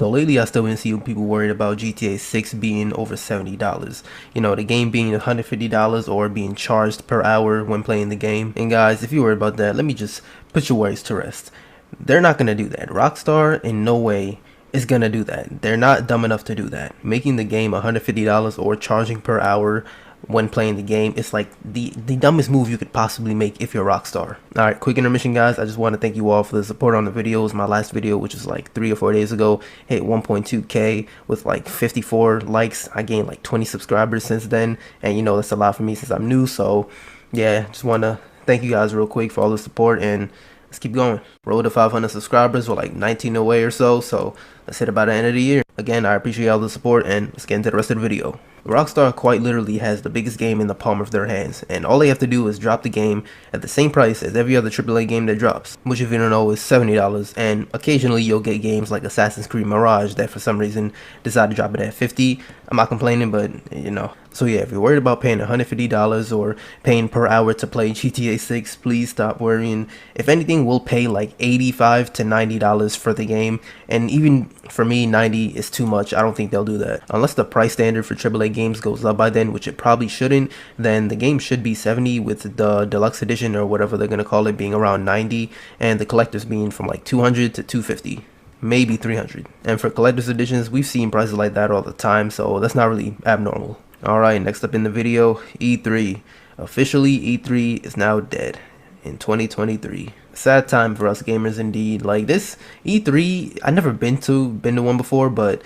So lately, I still been seeing people worried about GTA 6 being over $70. You know, the game being $150 or being charged per hour when playing the game. And guys, if you're worried about that, let me just put your worries to rest. They're not gonna do that. Rockstar in no way is gonna do that. They're not dumb enough to do that. Making the game $150 or charging per hour when playing the game, it's like the dumbest move you could possibly make if you're Rockstar. Alright, quick intermission guys. I just want to thank you all for the support on the videos. My last video, which was like 3 or 4 days ago, hit 1.2k with like 54 likes. I gained like 20 subscribers since then, and you know that's a lot for me since I'm new. So yeah, just want to thank you guys real quick for all the support, and let's keep going. Road to 500 subscribers. We're like 19 away or so let's hit about the end of the year. Again, I appreciate all the support, and let's get into the rest of the video. Rockstar quite literally has the biggest game in the palm of their hands, and all they have to do is drop the game at the same price as every other AAA game that drops, which if you don't know is $70, and occasionally you'll get games like Assassin's Creed Mirage that for some reason decide to drop it at $50. I'm not complaining, but you know. So yeah, if you're worried about paying $150 or paying per hour to play GTA 6, please stop worrying. If anything, we'll pay like $85 to $90 for the game, and even for me, 90 is too much. I don't think they'll do that. Unless the price standard for AAA games goes up by then, which it probably shouldn't, then the game should be 70 with the deluxe edition or whatever they're gonna call it being around 90, and the collectors being from like 200 to 250. Maybe 300. And for collector's editions, we've seen prices like that all the time, so that's not really abnormal. Alright, next up in the video, E3. Officially, E3 is now dead in 2023. Sad time for us gamers indeed. Like this E3, I never been to one before, but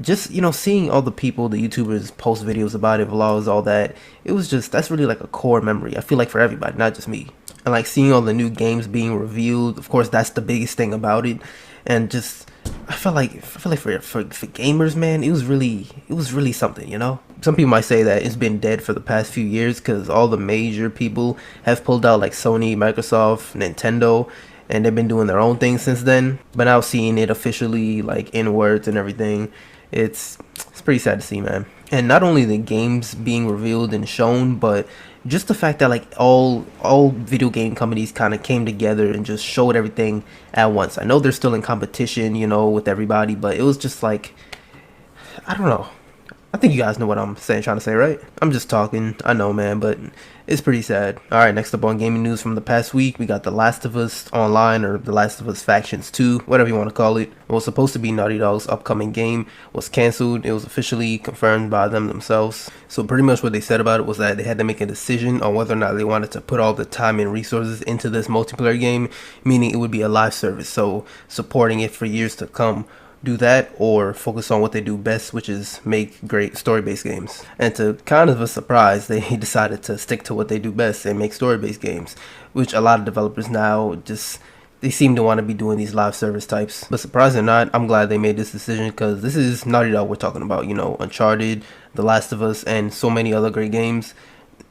just, you know, seeing all the people, the YouTubers post videos about it, vlogs, all that, it was just, that's really like a core memory. I feel like for everybody, not just me. And like seeing all the new games being revealed, of course, that's the biggest thing about it. And just, I feel like for gamers, man, it was really something, you know. Some people might say that it's been dead for the past few years because all the major people have pulled out, like Sony, Microsoft, Nintendo, and they've been doing their own thing since then. But now seeing it officially, like in words and everything, it's pretty sad to see, man. And not only the games being revealed and shown, but just the fact that like all video game companies kind of came together and just showed everything at once. I know they're still in competition, you know, with everybody, but it was just like, I don't know. I think you guys know what I'm trying to say, right? I'm just talking, I know, man, but it's pretty sad. Alright, next up on gaming news from the past week, we got The Last of Us Online, or The Last of Us Factions 2, whatever you want to call it. It was supposed to be Naughty Dog's upcoming game, was cancelled. It was officially confirmed by them themselves. So pretty much what they said about it was that they had to make a decision on whether or not they wanted to put all the time and resources into this multiplayer game, meaning it would be a live service, so supporting it for years to come. Do that or focus on what they do best, which is make great story-based games. And to kind of a surprise, they decided to stick to what they do best and make story-based games, which a lot of developers now just, they seem to want to be doing these live service types. But surprised or not, I'm glad they made this decision because this is Naughty Dog we're talking about, you know, Uncharted, The Last of Us, and so many other great games.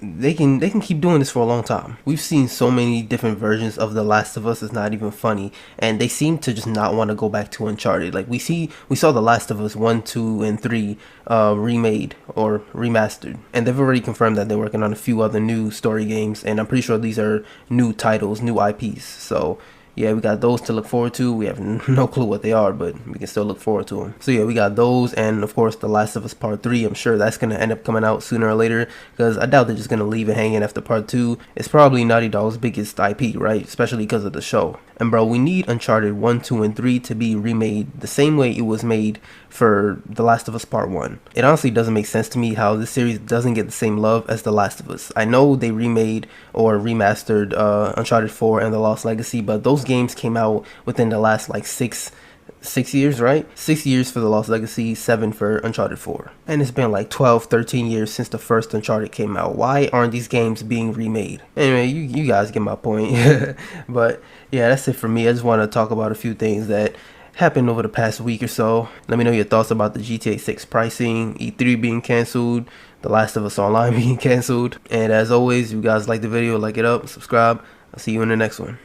They can keep doing this for a long time. We've seen so many different versions of The Last of Us, it's not even funny, and they seem to just not want to go back to Uncharted. Like we saw The Last of Us 1, 2, and 3 remade or remastered, and they've already confirmed that they're working on a few other new story games, and I'm pretty sure these are new titles, new IPs. So yeah, we got those to look forward to. We have no clue what they are, but we can still look forward to them. So yeah, we got those, and of course The Last of Us Part 3. I'm sure that's going to end up coming out sooner or later, because I doubt they're just going to leave it hanging after Part 2. It's probably Naughty Dog's biggest IP, right? Especially because of the show. And bro, we need Uncharted 1, 2, and 3 to be remade the same way it was made for The Last of Us Part 1. It honestly doesn't make sense to me how this series doesn't get the same love as The Last of Us. I know they remade or remastered Uncharted 4 and The Lost Legacy, but those games came out within the last like six years, right? 6 years for The Lost Legacy, 7 for Uncharted 4. And it's been like 12, 13 years since the first Uncharted came out. Why aren't these games being remade? Anyway, you guys get my point. But yeah, that's it for me. I just want to talk about a few things that happened over the past week or so. Let me know your thoughts about the GTA 6 pricing, E3 being cancelled, The Last of Us Online being cancelled. And as always, if you guys like the video, like it up, subscribe. I'll see you in the next one.